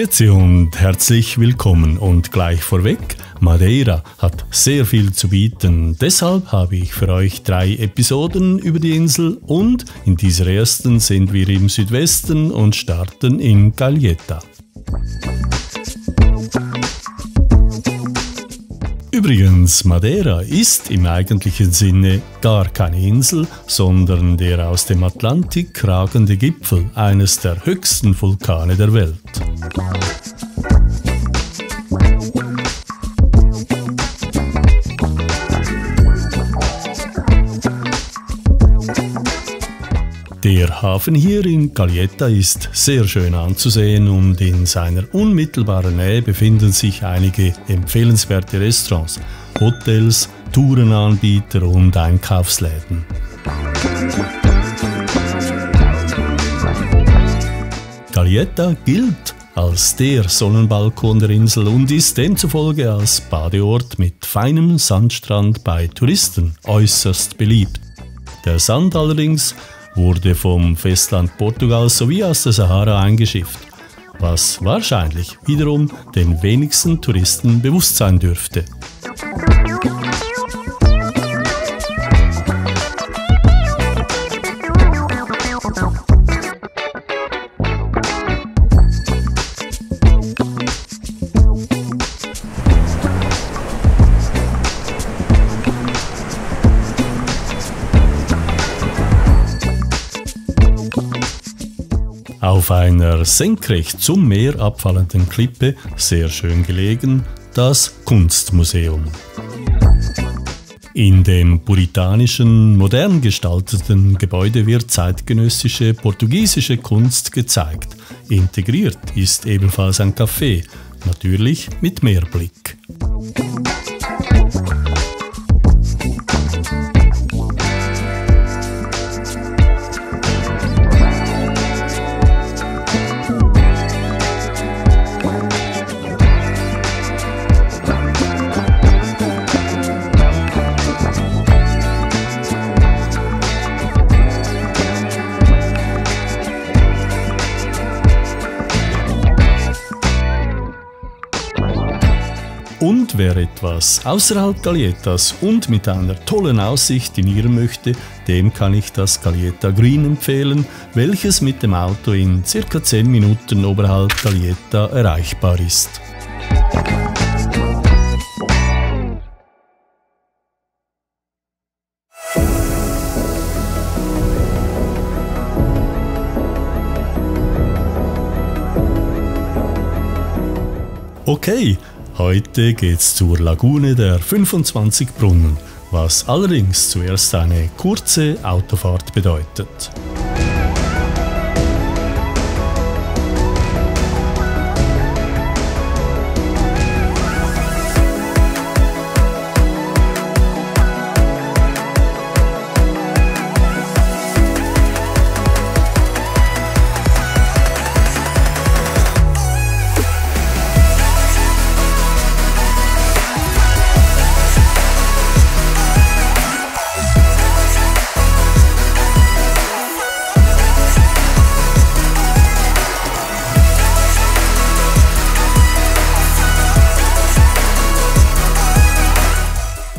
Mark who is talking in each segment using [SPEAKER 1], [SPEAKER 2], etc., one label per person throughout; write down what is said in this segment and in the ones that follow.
[SPEAKER 1] Grüezi und herzlich willkommen und gleich vorweg, Madeira hat sehr viel zu bieten, deshalb habe ich für euch 3 Episoden über die Insel und in dieser ersten sind wir im Südwesten und starten in Calheta. Übrigens, Madeira ist im eigentlichen Sinne gar keine Insel, sondern der aus dem Atlantik ragende Gipfel eines der höchsten Vulkane der Welt. Der Hafen hier in Calheta ist sehr schön anzusehen und in seiner unmittelbaren Nähe befinden sich einige empfehlenswerte Restaurants, Hotels, Tourenanbieter und Einkaufsläden. Calheta gilt als der Sonnenbalkon der Insel und ist demzufolge als Badeort mit feinem Sandstrand bei Touristen äußerst beliebt. Der Sand allerdings wurde vom Festland Portugals sowie aus der Sahara eingeschifft, was wahrscheinlich wiederum den wenigsten Touristen bewusst sein dürfte. Auf einer senkrecht zum Meer abfallenden Klippe, sehr schön gelegen, das Kunstmuseum. In dem puritanischen, modern gestalteten Gebäude wird zeitgenössische portugiesische Kunst gezeigt. Integriert ist ebenfalls ein Café, natürlich mit Meerblick. Und wer etwas außerhalb Calhetas und mit einer tollen Aussicht dinieren möchte, dem kann ich das Calheta Green empfehlen, welches mit dem Auto in ca. 10 Minuten oberhalb Calheta erreichbar ist. Okay. Heute geht's zur Lagune der 25 Brunnen, was allerdings zuerst eine kurze Autofahrt bedeutet.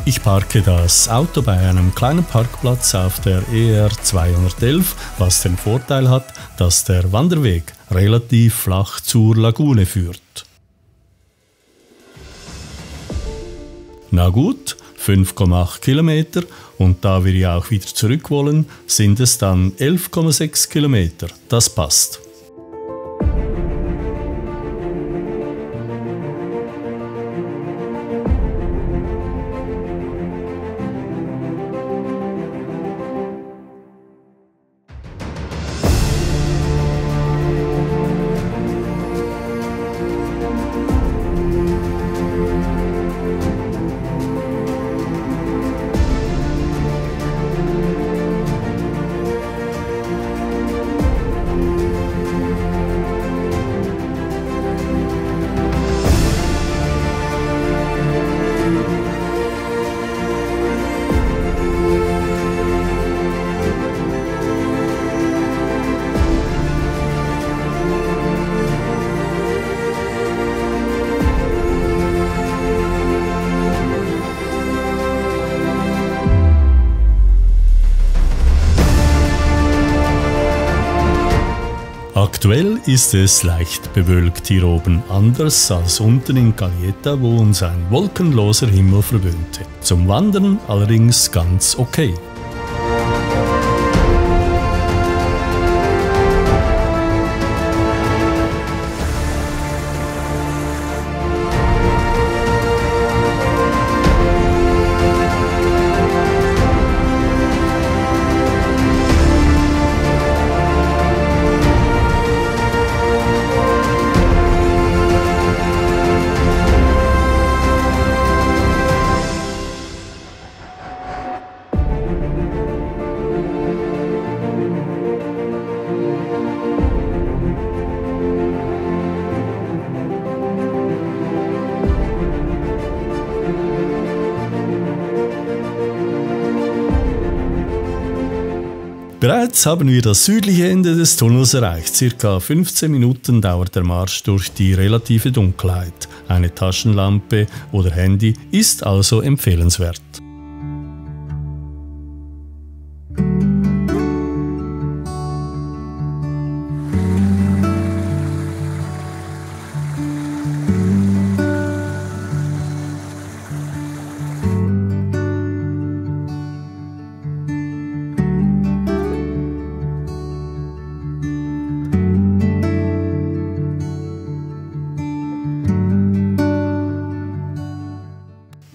[SPEAKER 1] Ich parke das Auto bei einem kleinen Parkplatz auf der ER 211, was den Vorteil hat, dass der Wanderweg relativ flach zur Lagune führt. Na gut, 5,8 Kilometer und da wir ja auch wieder zurück wollen, sind es dann 11,6 Kilometer. Das passt. Aktuell ist es leicht bewölkt hier oben, anders als unten in Callietta, wo uns ein wolkenloser Himmel verwöhnte. Zum Wandern allerdings ganz okay. Bereits haben wir das südliche Ende des Tunnels erreicht. Circa 15 Minuten dauert der Marsch durch die relative Dunkelheit. Eine Taschenlampe oder Handy ist also empfehlenswert.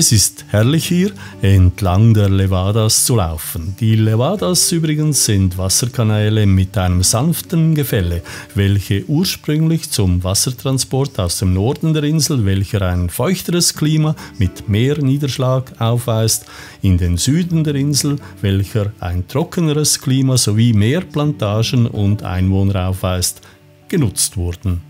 [SPEAKER 1] Es ist herrlich hier, entlang der Levadas zu laufen. Die Levadas übrigens sind Wasserkanäle mit einem sanften Gefälle, welche ursprünglich zum Wassertransport aus dem Norden der Insel, welcher ein feuchteres Klima mit mehr Niederschlag aufweist, in den Süden der Insel, welcher ein trockeneres Klima sowie mehr Plantagen und Einwohner aufweist, genutzt wurden.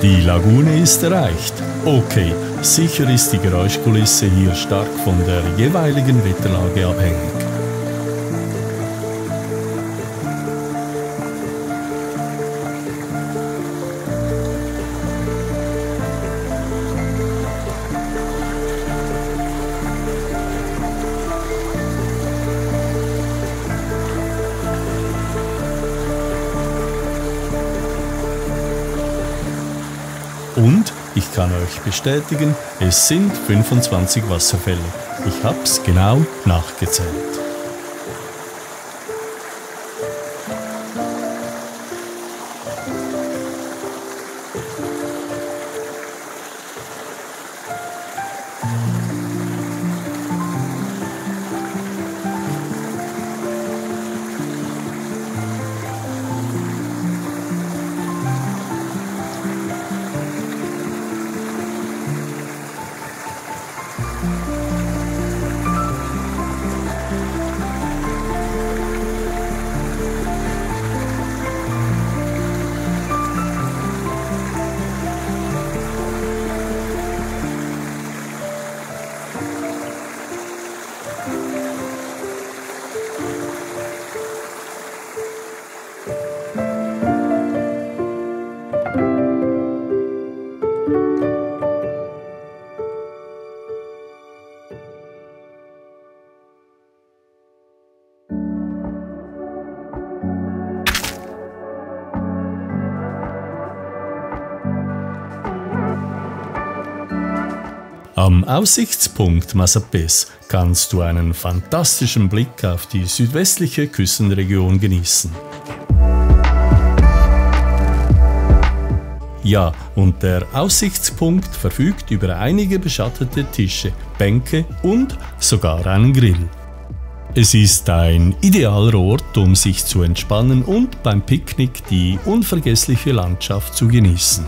[SPEAKER 1] Die Lagune ist erreicht. Okay, sicher ist die Geräuschkulisse hier stark von der jeweiligen Wetterlage abhängig. Und ich kann euch bestätigen, es sind 25 Wasserfälle. Ich hab's genau nachgezählt. Am Aussichtspunkt Masapes kannst du einen fantastischen Blick auf die südwestliche Küstenregion genießen. Ja, und der Aussichtspunkt verfügt über einige beschattete Tische, Bänke und sogar einen Grill. Es ist ein idealer Ort, um sich zu entspannen und beim Picknick die unvergessliche Landschaft zu genießen.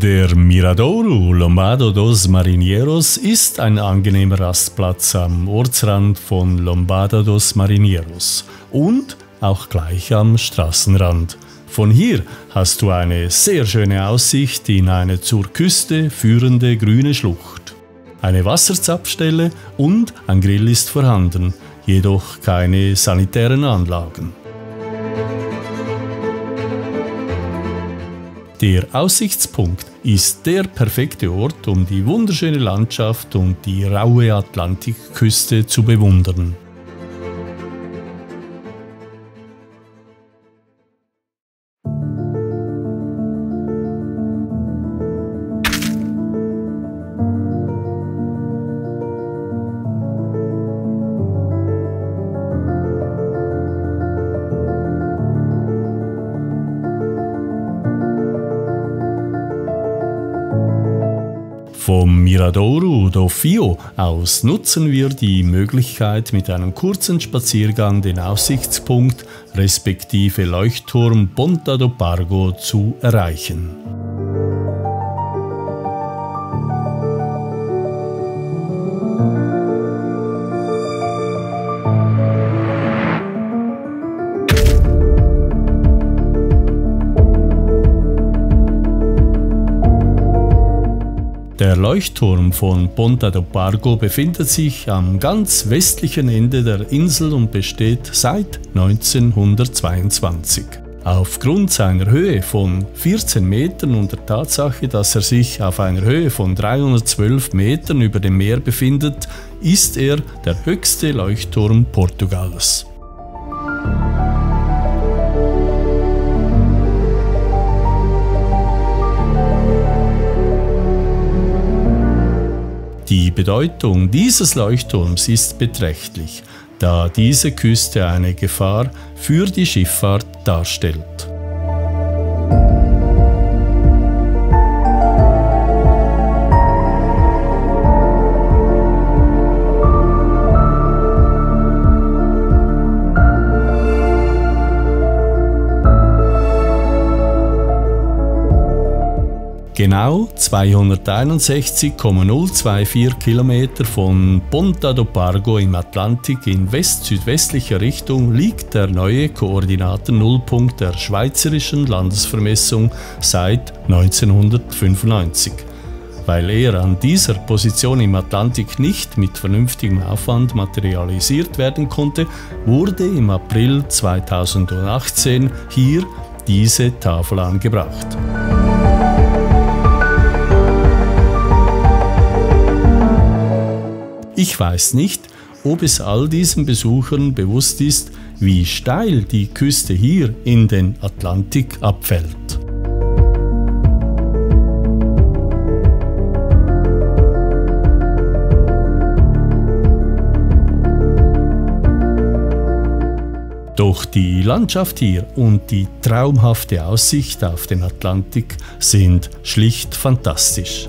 [SPEAKER 1] Der Miradouro Lombado dos Marineros ist ein angenehmer Rastplatz am Ortsrand von Lombada dos Marineros und auch gleich am Straßenrand. Von hier hast du eine sehr schöne Aussicht in eine zur Küste führende grüne Schlucht. Eine Wasserzapfstelle und ein Grill ist vorhanden, jedoch keine sanitären Anlagen. Der Aussichtspunkt ist der perfekte Ort, um die wunderschöne Landschaft und die raue Atlantikküste zu bewundern. Vom Miradouro do Fio aus nutzen wir die Möglichkeit, mit einem kurzen Spaziergang den Aussichtspunkt respektive Leuchtturm Ponta do Pargo zu erreichen. Der Leuchtturm von Ponta do Pargo befindet sich am ganz westlichen Ende der Insel und besteht seit 1922. Aufgrund seiner Höhe von 14 Metern und der Tatsache, dass er sich auf einer Höhe von 312 Metern über dem Meer befindet, ist er der höchste Leuchtturm Portugals. Die Bedeutung dieses Leuchtturms ist beträchtlich, da diese Küste eine Gefahr für die Schifffahrt darstellt. Genau 261,024 Kilometer von Ponta do Pargo im Atlantik in west-südwestlicher Richtung liegt der neue Koordinatennullpunkt der Schweizerischen Landesvermessung seit 1995. Weil er an dieser Position im Atlantik nicht mit vernünftigem Aufwand materialisiert werden konnte, wurde im April 2018 hier diese Tafel angebracht. Ich weiß nicht, ob es all diesen Besuchern bewusst ist, wie steil die Küste hier in den Atlantik abfällt. Doch die Landschaft hier und die traumhafte Aussicht auf den Atlantik sind schlicht fantastisch.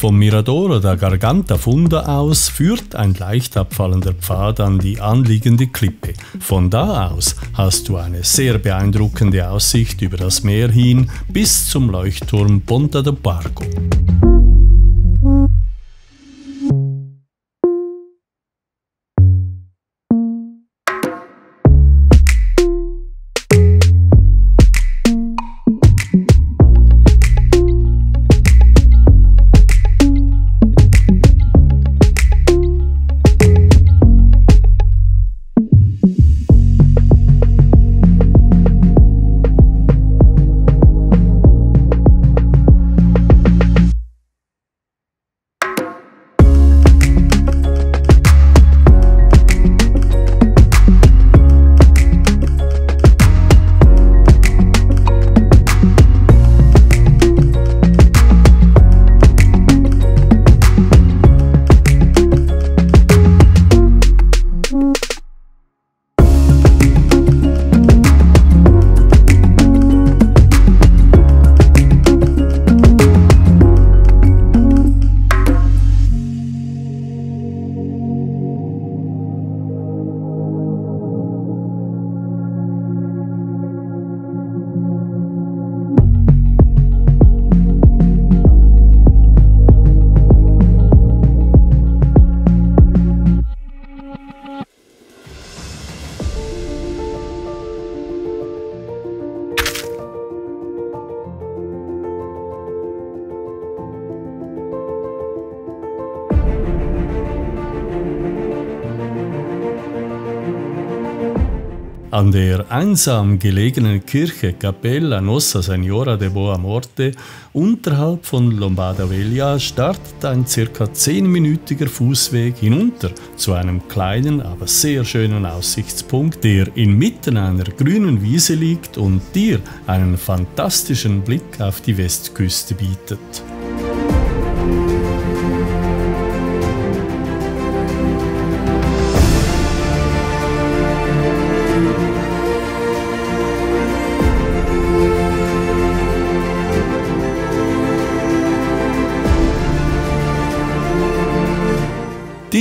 [SPEAKER 1] Vom Mirador da Garganta Funda aus führt ein leicht abfallender Pfad an die anliegende Klippe. Von da aus hast du eine sehr beeindruckende Aussicht über das Meer hin bis zum Leuchtturm Ponta do Pargo. An der einsam gelegenen Kirche Cappella Nossa Signora de Boa Morte unterhalb von Lombarda Veglia startet ein ca. 10-minütiger Fußweg hinunter zu einem kleinen, aber sehr schönen Aussichtspunkt, der inmitten einer grünen Wiese liegt und dir einen fantastischen Blick auf die Westküste bietet.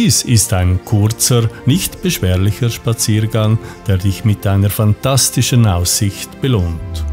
[SPEAKER 1] Dies ist ein kurzer, nicht beschwerlicher Spaziergang, der dich mit einer fantastischen Aussicht belohnt.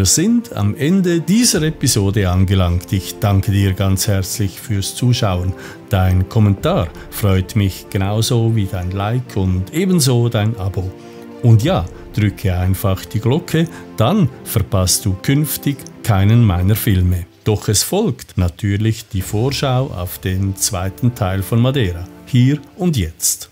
[SPEAKER 1] Wir sind am Ende dieser Episode angelangt. Ich danke dir ganz herzlich fürs Zuschauen. Dein Kommentar freut mich genauso wie dein Like und ebenso dein Abo. Und ja, drücke einfach die Glocke, dann verpasst du künftig keinen meiner Filme. Doch es folgt natürlich die Vorschau auf den zweiten Teil von Madeira, hier und jetzt.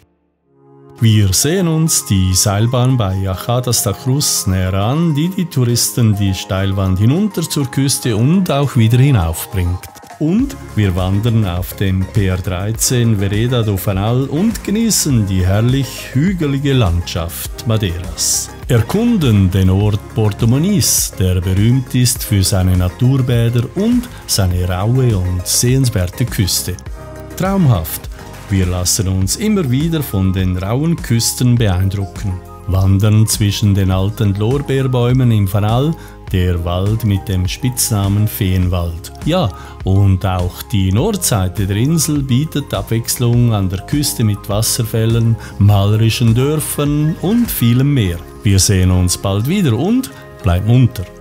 [SPEAKER 1] Wir sehen uns die Seilbahn bei Achadas da Cruz näher an, die die Touristen die Steilwand hinunter zur Küste und auch wieder hinaufbringt. Und wir wandern auf dem PR13 Vereda do Fanal und genießen die herrlich hügelige Landschaft Madeiras. Erkunden den Ort Porto Moniz, der berühmt ist für seine Naturbäder und seine raue und sehenswerte Küste. Traumhaft! Wir lassen uns immer wieder von den rauen Küsten beeindrucken. Wandern zwischen den alten Lorbeerbäumen im Fanal, der Wald mit dem Spitznamen Feenwald. Ja, und auch die Nordseite der Insel bietet Abwechslung an der Küste mit Wasserfällen, malerischen Dörfern und vielem mehr. Wir sehen uns bald wieder und bleib munter!